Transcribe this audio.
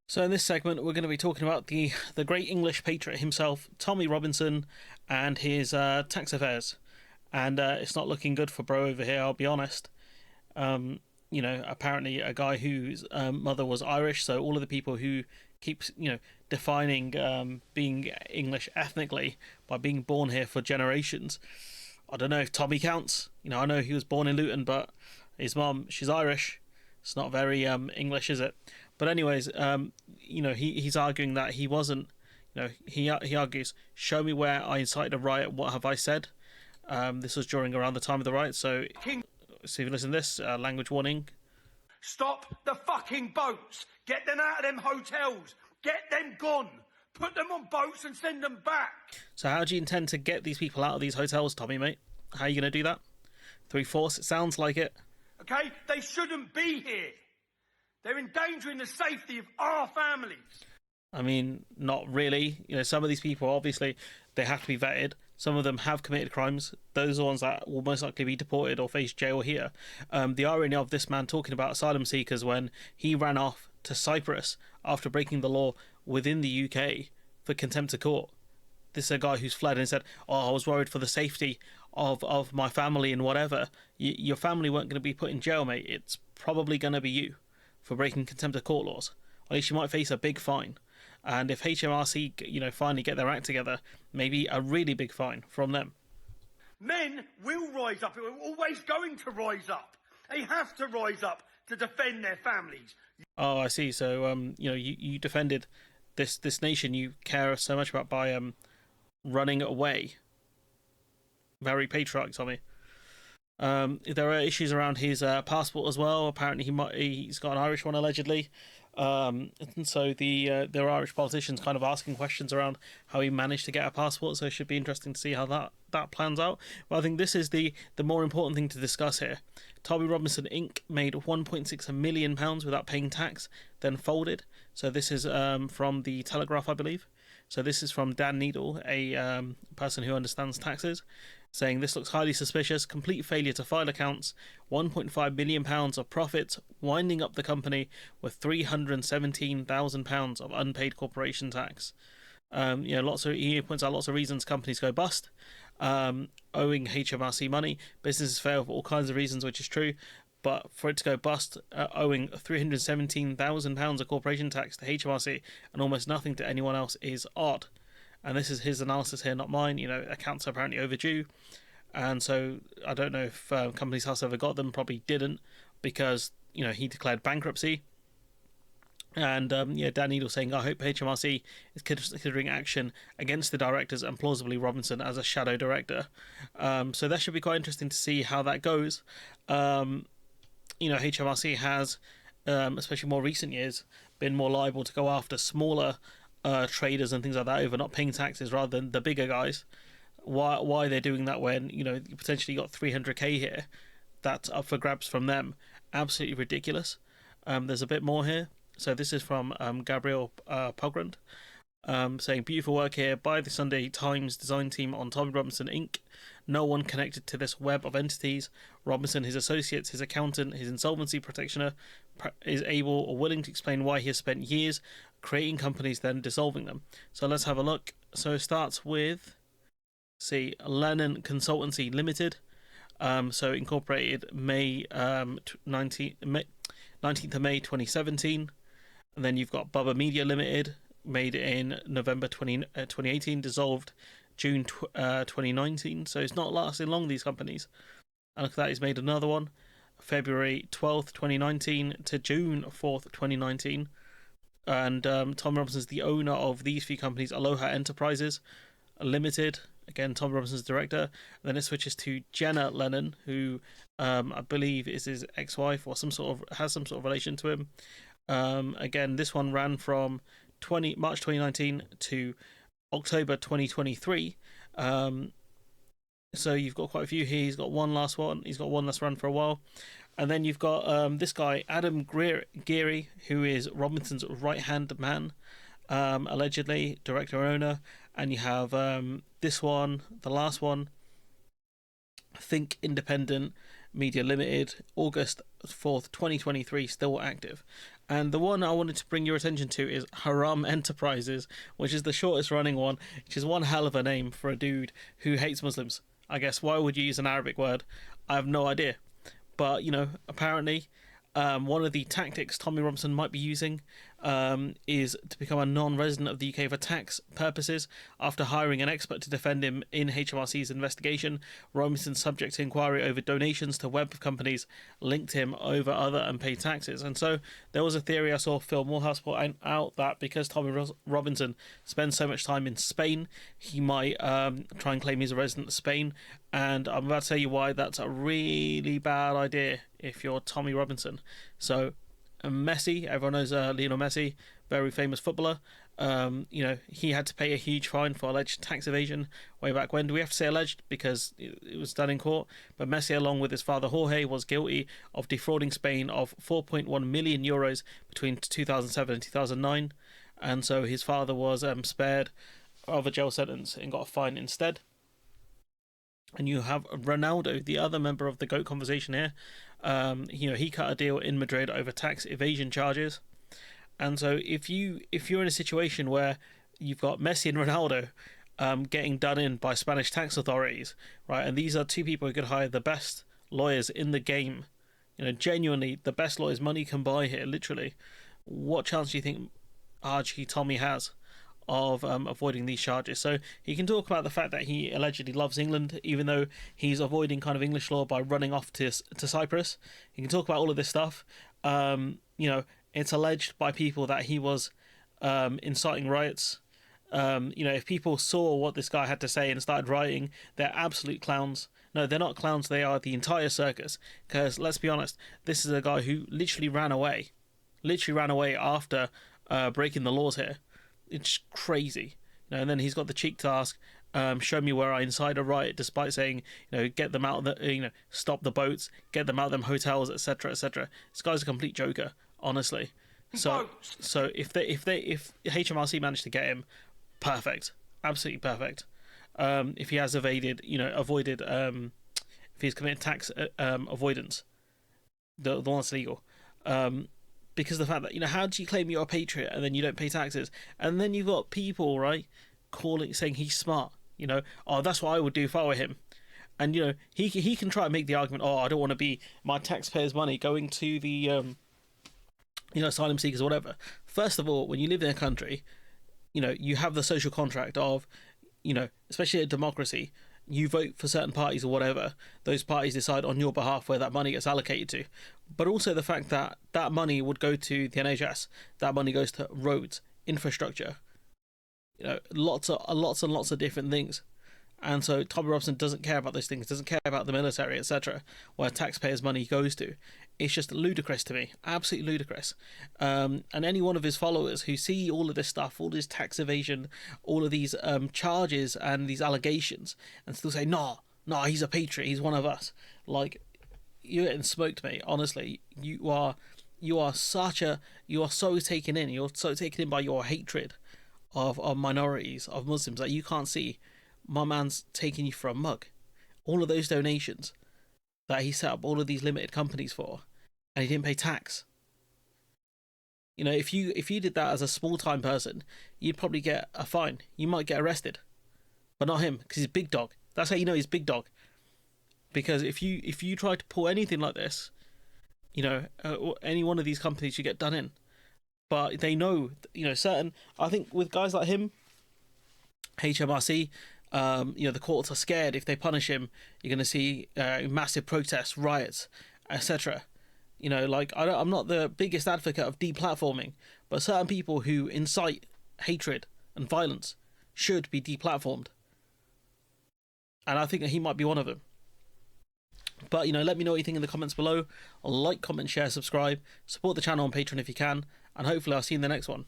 So in this segment, we're going to be talking about the great English patriot himself, Tommy Robinson, and his tax affairs. And it's not looking good for bro over here. I'll be honest. Apparently a guy whose mother was Irish, so all of the people who keeps defining being English ethnically by being born here for generations. I don't know if Tommy counts. I know he was born in Luton, but his mom, she's Irish. It's not very English, is it? But anyways, he's arguing that he wasn't. He argues, show me where I incited a riot. What have I said? This was during around the time of the riot. So if you listen to this, language warning. Stop the fucking boats. Get them out of them hotels. Get them gone. Put them on boats and send them back. So how do you intend to get these people out of these hotels, Tommy, mate? How are you going to do that? Through force? It sounds like it. Okay? They shouldn't be here. They're endangering the safety of our families. I mean, not really. Some of these people, obviously, they have to be vetted. Some of them have committed crimes. Those are the ones that will most likely be deported or face jail here. The irony of this man talking about asylum seekers when he ran off to Cyprus after breaking the law within the UK for contempt of court. This is a guy who's fled and said, I was worried for the safety of my family and whatever. Your family weren't going to be put in jail, mate. It's probably going to be you for breaking contempt of court laws. At least you might face a big fine. And if HMRC, finally get their act together, maybe a really big fine from them. Men will rise up. We're always going to rise up. They have to rise up to defend their families. Oh, I see. So, you defended this nation you care so much about by running away. Very patriotic, Tommy. There are issues around his passport as well. Apparently, he's got an Irish one allegedly. And so there are Irish politicians kind of asking questions around how he managed to get a passport. So it should be interesting to see how that plans out. But I think this is the more important thing to discuss here. Tommy Robinson Inc. made £1.6 million without paying tax, then folded. So this is from the Telegraph, I believe. So this is from Dan Needle, a person who understands taxes, saying this looks highly suspicious, complete failure to file accounts, £1.5 million of profits, winding up the company with £317,000 of unpaid corporation tax. He points out lots of reasons companies go bust, owing HMRC money, businesses fail for all kinds of reasons, which is true, but for it to go bust, owing £317,000 of corporation tax to HMRC and almost nothing to anyone else is odd. And this is his analysis here, not mine. Accounts are apparently overdue. And so I don't know if Companies House ever got them. Probably didn't, because, he declared bankruptcy. And, Dan Needle saying, I hope HMRC is considering action against the directors and plausibly Robinson as a shadow director. So that should be quite interesting to see how that goes. HMRC has, especially more recent years, been more liable to go after smaller traders and things like that over not paying taxes rather than the bigger guys. Why they're doing that when you potentially got 300k here that's up for grabs from them? Absolutely ridiculous. There's a bit more here. So this is from Gabriel Pogrund, saying beautiful work here by the Sunday Times design team on Tommy Robinson Inc. No one connected to this web of entities. Robinson, his associates, his accountant, his insolvency practitioner is able or willing to explain why he has spent years creating companies, then dissolving them. So let's have a look. So it starts with, Lennon Consultancy Limited. So incorporated May 19th of May 2017. And then you've got Bubba Media Limited, made in November 2018, dissolved June 2019. So it's not lasting long, these companies. And look at that, he's made another one, February 12th, 2019 to June 4th, 2019. And Tom Robinson's the owner of these few companies: Aloha Enterprises Limited. Again, Tom Robinson's director. And then it switches to Jenna Lennon, who I believe is his ex-wife or has some sort of relation to him. Again, this one ran from March 2019 to October 2023. So you've got quite a few here. He's got one last one. He's got one that's run for a while. And then you've got this guy, Adam Geary, who is Robinson's right-hand man, allegedly, director owner. And you have this one, the last one, Think Independent Media Limited, August 4th, 2023, still active. And the one I wanted to bring your attention to is Haram Enterprises, which is the shortest running one, which is one hell of a name for a dude who hates Muslims. I guess why would you use an Arabic word? I have no idea. But, apparently, one of the tactics Tommy Robinson might be using is to become a non-resident of the UK for tax purposes. After hiring an expert to defend him in HMRC's investigation, Robinson, subject to inquiry over donations to web companies, linked him over other unpaid taxes. And so there was a theory I saw Phil Morehouse put out that because Tommy Robinson spends so much time in Spain, he might try and claim he's a resident of Spain. And I'm about to tell you why that's a really bad idea if you're Tommy Robinson. So Messi, everyone knows Lionel Messi, very famous footballer. He had to pay a huge fine for alleged tax evasion way back when. Do we have to say alleged because it was done in court? But Messi, along with his father Jorge, was guilty of defrauding Spain of 4.1 million euros between 2007 and 2009, and so his father was spared of a jail sentence and got a fine instead. And you have Ronaldo, the other member of the GOAT conversation here. He cut a deal in Madrid over tax evasion charges. And so if you're in a situation where you've got Messi and Ronaldo getting done in by Spanish tax authorities, right, and these are two people who could hire the best lawyers in the game, genuinely the best lawyers money can buy here, literally, what chance do you think RG Tommy has of avoiding these charges? So he can talk about the fact that he allegedly loves England, even though he's avoiding kind of English law by running off to Cyprus. He can talk about all of this stuff. It's alleged by people that he was inciting riots. If people saw what this guy had to say and started rioting, they're absolute clowns. No, they're not clowns, they are the entire circus. Because let's be honest, this is a guy who literally ran away after breaking the laws here. It's crazy. And then he's got the cheek to ask, show me where I incite a riot, despite saying, get them out of the, stop the boats, get them out of them hotels, etc., etc. This guy's a complete joker, honestly. So if HMRC managed to get him, perfect, absolutely perfect. If he has avoided, if he's committed tax avoidance, the one that's legal. Because of the fact that, how do you claim you're a patriot and then you don't pay taxes? And then you've got people, right, saying he's smart, that's what I would do if I were him. And, he can try and make the argument, I don't want to be my taxpayers' money going to the, asylum seekers or whatever. First of all, when you live in a country, you have the social contract of, especially a democracy, you vote for certain parties or whatever, those parties decide on your behalf where that money gets allocated to. But also the fact that that money would go to the NHS, that money goes to roads, infrastructure, lots and lots of different things. And so Tommy Robinson doesn't care about those things, doesn't care about the military, etc., where taxpayers' money goes to. It's just ludicrous to me, absolutely ludicrous. And any one of his followers who see all of this stuff, all this tax evasion, all of these charges and these allegations, and still say, no, he's a patriot, he's one of us. Like, you're getting smoked, mate. Honestly, you are so taken in. You're so taken in by your hatred of minorities, of Muslims, that you can't see my man's taking you for a mug. All of those donations that he set up all of these limited companies for, and he didn't pay tax. If you did that as a small-time person, you'd probably get a fine. You might get arrested, but not him, because he's big dog. That's how you know he's big dog. Because if you try to pull anything like this, any one of these companies, you get done in. But they know, certain. I think with guys like him, HMRC, the courts are scared if they punish him. You're going to see massive protests, riots, etc. I'm not the biggest advocate of deplatforming, but certain people who incite hatred and violence should be deplatformed. And I think that he might be one of them. But, let me know what you think in the comments below. Like, comment, share, subscribe. Support the channel on Patreon if you can. And hopefully I'll see you in the next one.